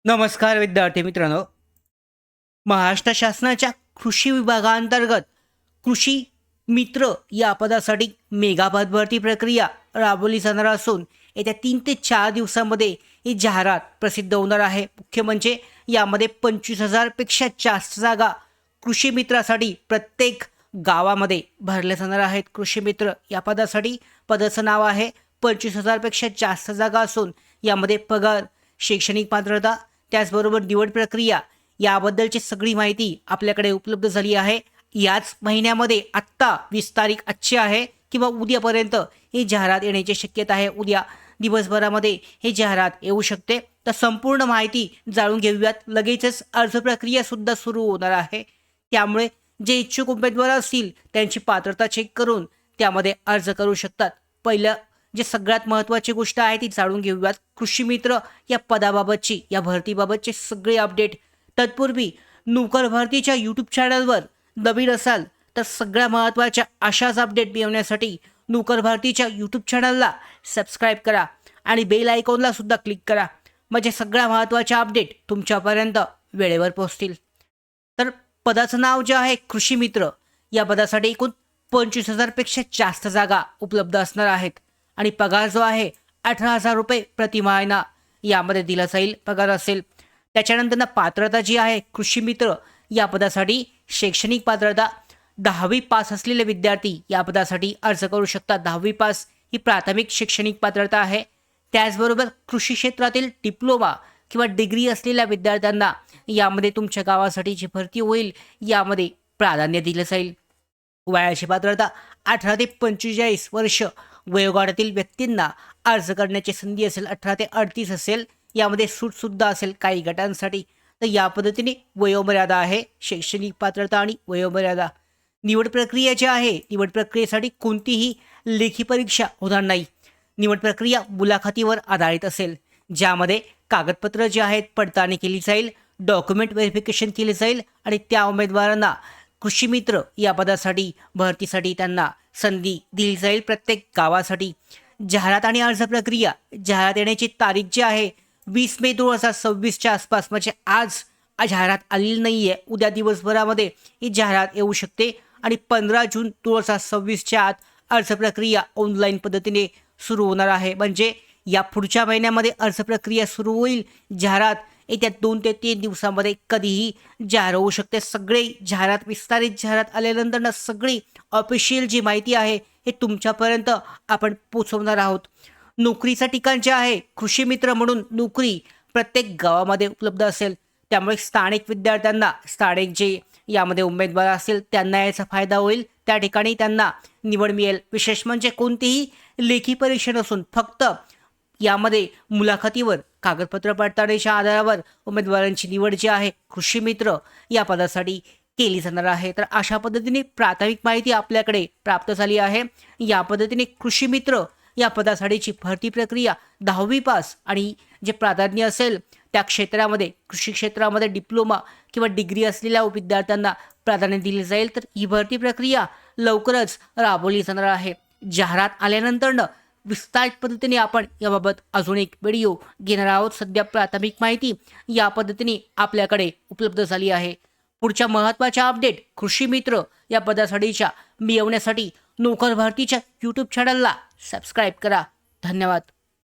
नमस्कार विद्यार्थी मित्रांनो. महाराष्ट्र शासनाच्या कृषी विभागांतर्गत कृषी मित्र या पदासाठी मेगा पद भरती प्रक्रिया राबवली जाणार असून येत्या 3 ते 4 दिवसांमध्ये ही जाहिरात प्रसिद्ध होणार आहे. मुख्य म्हणजे यामध्ये 25,000 पेक्षा जास्त जागा कृषी मित्रासाठी प्रत्येक गावामध्ये भरल्या जाणार आहेत. कृषी मित्र या पदासाठी पदाचं नाव आहे. 25,000 पेक्षा जास्त जागा असून यामध्ये पगार, शैक्षणिक पात्रता, त्याचबरोबर निवड प्रक्रिया याबद्दलची सगळी माहिती आपल्याकडे उपलब्ध झाली आहे. याच महिन्यामध्ये आत्ता 20 तारीख आजची आहे किंवा उद्यापर्यंत ही जाहिरात येण्याची शक्यता आहे. उद्या दिवसभरामध्ये ही जाहिरात येऊ शकते. तर संपूर्ण माहिती जाणून घेऊयात. लगेचच अर्ज प्रक्रियासुद्धा सुरू होणार आहे. त्यामुळे जे इच्छुक उमेदवार असतील त्यांची पात्रता चेक करून त्यामध्ये अर्ज करू शकतात. पहिलं जे सगळ्यात महत्त्वाची गोष्ट आहे ती जाणून घेऊयात. कृषी मित्र या पदाबाबतची, या भरतीबाबतचे सगळे अपडेट. तत्पूर्वी नोकर भरतीच्या यूट्यूब चॅनलवर नवीन असाल तर सगळ्या महत्त्वाच्या अशाच अपडेट मिळवण्यासाठी नोकर भरतीच्या यूट्यूब चॅनलला सबस्क्राईब करा आणि बेल आयकॉनला सुद्धा क्लिक करा. म्हणजे सगळ्या महत्त्वाच्या अपडेट तुमच्यापर्यंत वेळेवर पोहोचतील. तर पदाचं नाव जे आहे कृषी मित्र, या पदासाठी एकूण 25,000 पेक्षा जास्त जागा उपलब्ध असणार आहेत आणि पगार जो आहे 18,000 रुपये प्रति महिना यामध्ये दिला जाईल, पगार असेल. त्याच्यानंतर पात्रता जी आहे कृषी मित्र या पदासाठी शैक्षणिक पात्रता 10वी पास असलेले विद्यार्थी या पदासाठी अर्ज करू शकतात. 10वी पास ही प्राथमिक शैक्षणिक पात्रता आहे. त्याचबरोबर कृषी क्षेत्रातील डिप्लोमा किंवा डिग्री असलेल्या विद्यार्थ्यांना यामध्ये तुमच्या गावासाठी जी भरती होईल यामध्ये प्राधान्य दिलं जाईल. वयाची पात्रता 18 ते 45 वर्ष वयोगटातील व्यक्तींना अर्ज करण्याची संधी असेल. 18 ते 38 असेल. यामध्ये सूटसुद्धा असेल काही गटांसाठी. तर या पद्धतीने वयोमर्यादा आहे, शैक्षणिक पात्रता आणि वयोमर्यादा. निवड प्रक्रिया जी आहे, निवड प्रक्रियेसाठी कोणतीही लेखी परीक्षा होणार नाही. निवड प्रक्रिया मुलाखतीवर आधारित असेल, ज्यामध्ये कागदपत्र जे आहेत पडताळणी केली जाईल, डॉक्युमेंट व्हेरिफिकेशन केले जाईल आणि त्या उमेदवारांना कृषी मित्र या पदासाठी भरतीसाठी त्यांना संधी दिली जाईल प्रत्येक गावासाठी. जाहिरात आणि अर्ज प्रक्रिया. जाहिरात येण्याची तारीख जी आहे 20 मे 2026च्या आसपास, म्हणजे आज जाहिरात आलेली नाही आहे. उद्या दिवसभरामध्ये ही जाहिरात येऊ शकते आणि 15 जून 2026च्या आत अर्ज प्रक्रिया ऑनलाईन पद्धतीने सुरू होणार आहे. म्हणजे या पुढच्या महिन्यामध्ये अर्ज प्रक्रिया सुरू होईल. जाहिरात येत्या 2 ते 3 दिवसामध्ये कधीही जाहीर होऊ शकते. सगळे जाहिरात, विस्तारित जाहिरात आल्यानंतर सगळी ऑफिशियल जी माहिती आहे हे तुमच्यापर्यंत आपण पोचवणार आहोत. नोकरीचं ठिकाण जे आहे कृषी मित्र म्हणून नोकरी प्रत्येक गावामध्ये उपलब्ध असेल. त्यामुळे स्थानिक विद्यार्थ्यांना, स्थानिक जे यामध्ये उमेदवार असतील त्यांना याचा फायदा होईल. त्या ठिकाणी त्यांना निवड मिळेल. विशेष म्हणजे कोणतीही लेखी परीक्षा नसून फक्त यामध्ये मुलाखतीवर कागदपत्र पडताळणीच्या आधारावर उमेदवारांची निवड जी आहे कृषी मित्र या पदासाठी केली जाणार आहे. तर अशा पद्धतीने प्राथमिक माहिती आपल्याकडे प्राप्त झाली आहे. या पद्धतीने कृषी मित्र या पदासाठीची भरती प्रक्रिया 10वी पास आणि जे प्राधान्य असेल त्या क्षेत्रामध्ये, कृषी क्षेत्रामध्ये डिप्लोमा किंवा डिग्री असलेल्या विद्यार्थ्यांना प्राधान्य दिले जाईल. तर ही भरती प्रक्रिया लवकरच राबवली जाणार आहे. जाहिरात आल्यानंतर विस्तारित पद्धतीने आपण याबाबत अजून एक व्हिडिओ घेणार आहोत. सध्या प्राथमिक माहिती या पद्धतीने आपल्याकडे उपलब्ध झाली आहे. पुढच्या महत्त्वाच्या अपडेट कृषी मित्र या पदासाठीच्या मिळवण्यासाठी नोकर भरतीच्या यूट्यूब चॅनलला सबस्क्राईब करा. धन्यवाद.